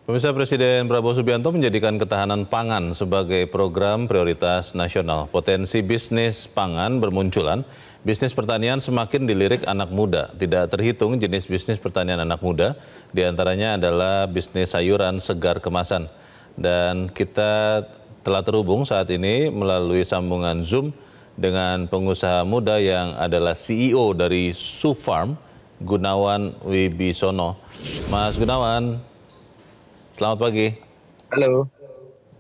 Pemirsa, Presiden Prabowo Subianto menjadikan ketahanan pangan sebagai program prioritas nasional. Potensi bisnis pangan bermunculan, bisnis pertanian semakin dilirik anak muda. Tidak terhitung jenis bisnis pertanian anak muda, diantaranya adalah bisnis sayuran segar kemasan. Dan kita telah terhubung saat ini melalui sambungan Zoom dengan pengusaha muda yang adalah CEO dari Sufarm, Gunawan Wibisono. Mas Gunawan, selamat pagi. Halo,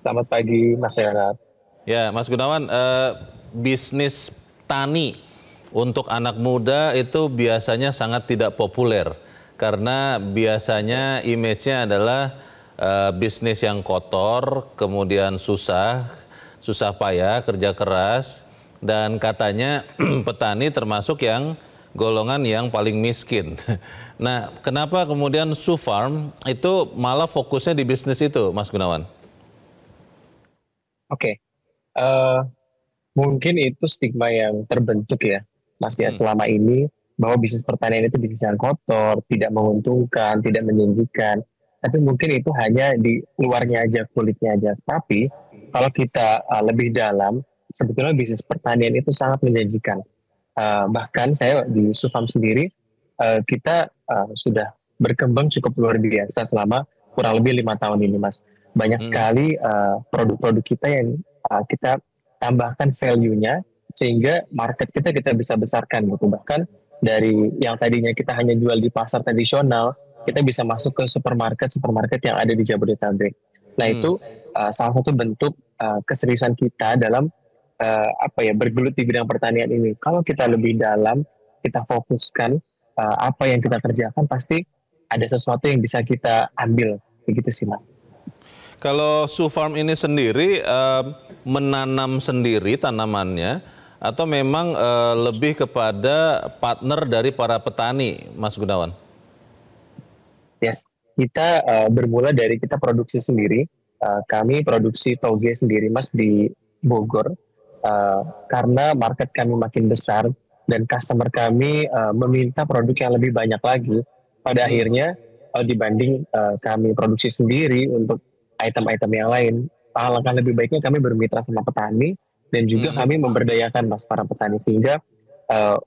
selamat pagi Mas Renat. Ya, Mas Gunawan, bisnis tani untuk anak muda itu biasanya sangat tidak populer karena biasanya image-nya adalah bisnis yang kotor, kemudian susah payah, kerja keras, dan katanya petani termasuk yang golongan yang paling miskin. Nah, kenapa kemudian Sufarm itu malah fokusnya di bisnis itu, Mas Gunawan? Oke, eh, mungkin itu stigma yang terbentuk ya, Mas ya Hmm. selama ini bahwa bisnis pertanian itu bisnis yang kotor, tidak menguntungkan, tidak menjanjikan. Tapi mungkin itu hanya di luarnya aja, kulitnya aja. Tapi kalau kita lebih dalam, sebetulnya bisnis pertanian itu sangat menjanjikan. Bahkan saya di Sufam sendiri, kita sudah berkembang cukup luar biasa selama kurang lebih 5 tahun ini, Mas. Banyak Hmm. sekali produk-produk kita yang kita tambahkan value-nya sehingga market kita bisa besarkan gitu. Bahkan dari yang tadinya kita hanya jual di pasar tradisional, kita bisa masuk ke supermarket yang ada di Jabodetabek. Nah Hmm. itu salah satu bentuk keseriusan kita dalam bergelut di bidang pertanian ini. Kalau kita lebih dalam, kita fokuskan apa yang kita kerjakan, pasti ada sesuatu yang bisa kita ambil. Begitu sih, Mas. Kalau Sufarm ini sendiri menanam sendiri tanamannya atau memang lebih kepada partner dari para petani, Mas Gunawan? Yes, kita bermula dari kita produksi sendiri. Kami produksi toge sendiri, Mas, di Bogor. Karena market kami makin besar dan customer kami meminta produk yang lebih banyak lagi. Pada Hmm. akhirnya dibanding kami produksi sendiri untuk item-item yang lain, alangkah lebih baiknya kami bermitra sama petani dan juga Hmm. kami memberdayakan, Mas, para petani sehingga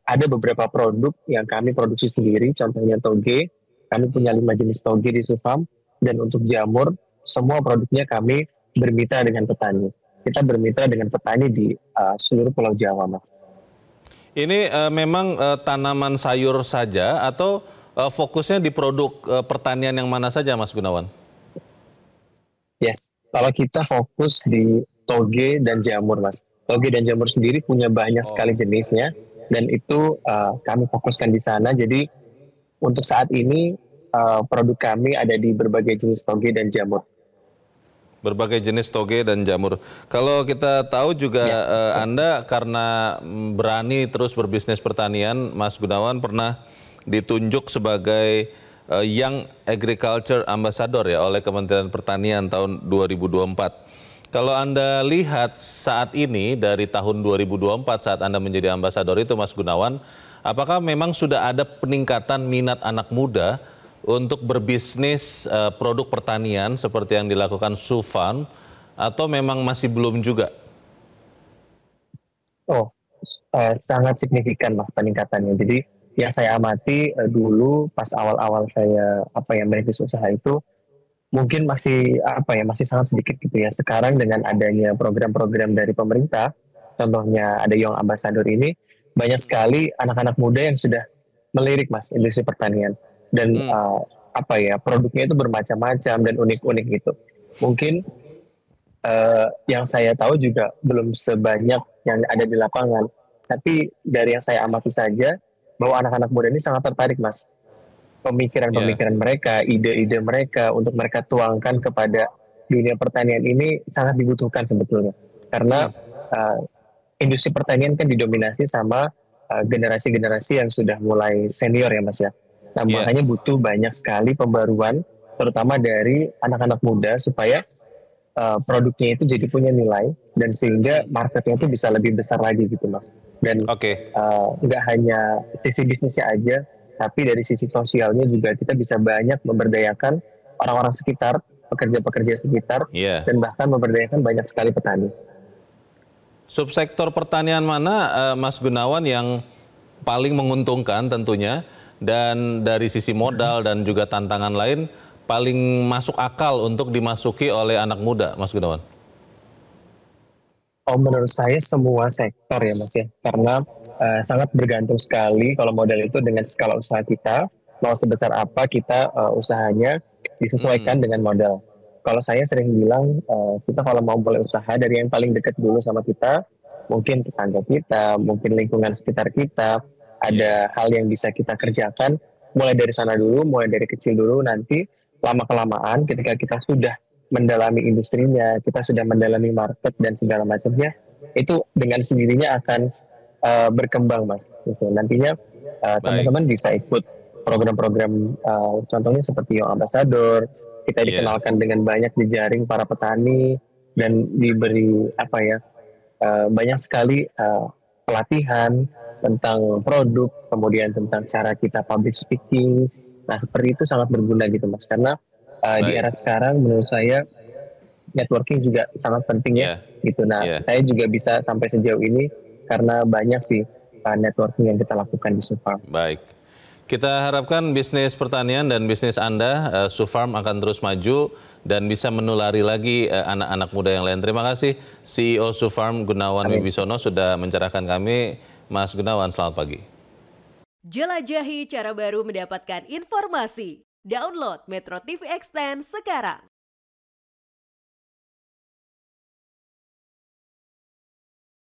ada beberapa produk yang kami produksi sendiri, contohnya toge. Kami punya 5 jenis toge di Sufam, dan untuk jamur, semua produknya kami bermitra dengan petani. Kita bermitra dengan petani di seluruh Pulau Jawa, Mas. Ini memang tanaman sayur saja atau fokusnya di produk pertanian yang mana saja, Mas Gunawan? Yes, kalau kita fokus di toge dan jamur, Mas. Toge dan jamur sendiri punya banyak sekali Oh. jenisnya, dan itu kami fokuskan di sana. Jadi untuk saat ini produk kami ada di berbagai jenis toge dan jamur. Berbagai jenis toge dan jamur. Kalau kita tahu juga Ya, Anda karena berani terus berbisnis pertanian, Mas Gunawan pernah ditunjuk sebagai Young Agriculture Ambassador ya oleh Kementerian Pertanian tahun 2024. Kalau Anda lihat saat ini dari tahun 2024 saat Anda menjadi ambasador itu, Mas Gunawan, apakah memang sudah ada peningkatan minat anak muda untuk berbisnis produk pertanian seperti yang dilakukan Sufan atau memang masih belum juga? oh, sangat signifikan, Mas, peningkatannya. Jadi yang saya amati dulu pas awal-awal saya merintis usaha itu mungkin masih masih sangat sedikit gitu ya. Sekarang dengan adanya program-program dari pemerintah, contohnya ada Young Ambassador ini, banyak sekali anak-anak muda yang sudah melirik, Mas, industri pertanian, dan Hmm. produknya itu bermacam-macam dan unik-unik gitu. Mungkin yang saya tahu juga belum sebanyak yang ada di lapangan. Tapi dari yang saya amati saja, bahwa anak-anak muda ini sangat tertarik, Mas. Ya. Pemikiran-pemikiran mereka, ide-ide mereka untuk mereka tuangkan kepada dunia pertanian ini sangat dibutuhkan sebetulnya. Karena Hmm. uh, industri pertanian kan didominasi sama generasi-generasi yang sudah mulai senior ya, Mas ya. Nah, Ya. makanya butuh banyak sekali pembaruan, terutama dari anak-anak muda supaya produknya itu jadi punya nilai dan sehingga Hmm. marketnya itu bisa lebih besar lagi gitu, Mas. Dan Oke. nggak hanya sisi bisnisnya aja, tapi dari sisi sosialnya juga kita bisa banyak memberdayakan orang-orang sekitar, pekerja-pekerja sekitar, Iya. dan bahkan memberdayakan banyak sekali petani. Subsektor pertanian mana, Mas Gunawan, yang paling menguntungkan tentunya, dan dari sisi modal dan juga tantangan lain paling masuk akal untuk dimasuki oleh anak muda, Mas Gunawan? Oh, menurut saya semua sektor ya Mas ya, karena sangat bergantung sekali kalau modal itu dengan skala usaha kita, mau sebesar apa kita usahanya disesuaikan dengan modal. Kalau saya sering bilang, kita kalau mau mulai usaha dari yang paling dekat dulu sama kita, mungkin tetangga kita, mungkin lingkungan sekitar kita, Iya, ada hal yang bisa kita kerjakan, mulai dari sana dulu, mulai dari kecil dulu, nanti lama-kelamaan ketika kita sudah mendalami industrinya, kita sudah mendalami market dan segala macamnya, itu dengan sendirinya akan berkembang, Mas. Gitu. Nantinya baik. teman-teman bisa ikut program-program, contohnya seperti Young Ambassador, kita Iya, dikenalkan dengan banyak jejaring para petani dan diberi apa ya, banyak sekali pelatihan tentang produk, kemudian tentang cara kita public speaking. Nah, seperti itu sangat berguna gitu, Mas. Karena di baik. era sekarang menurut saya networking juga sangat penting ya Iya, gitu. Nah, iya. saya juga bisa sampai sejauh ini karena banyak sih networking yang kita lakukan di Sufarm. Baik. Kita harapkan bisnis pertanian dan bisnis Anda, Sufarm, akan terus maju dan bisa menulari lagi anak-anak muda yang lain. Terima kasih CEO Sufarm Gunawan Amin. Wibisono sudah mencerahkan kami. Mas Gunawan, selamat pagi. Jelajahi cara baru mendapatkan informasi. Download Metro TV Extend sekarang.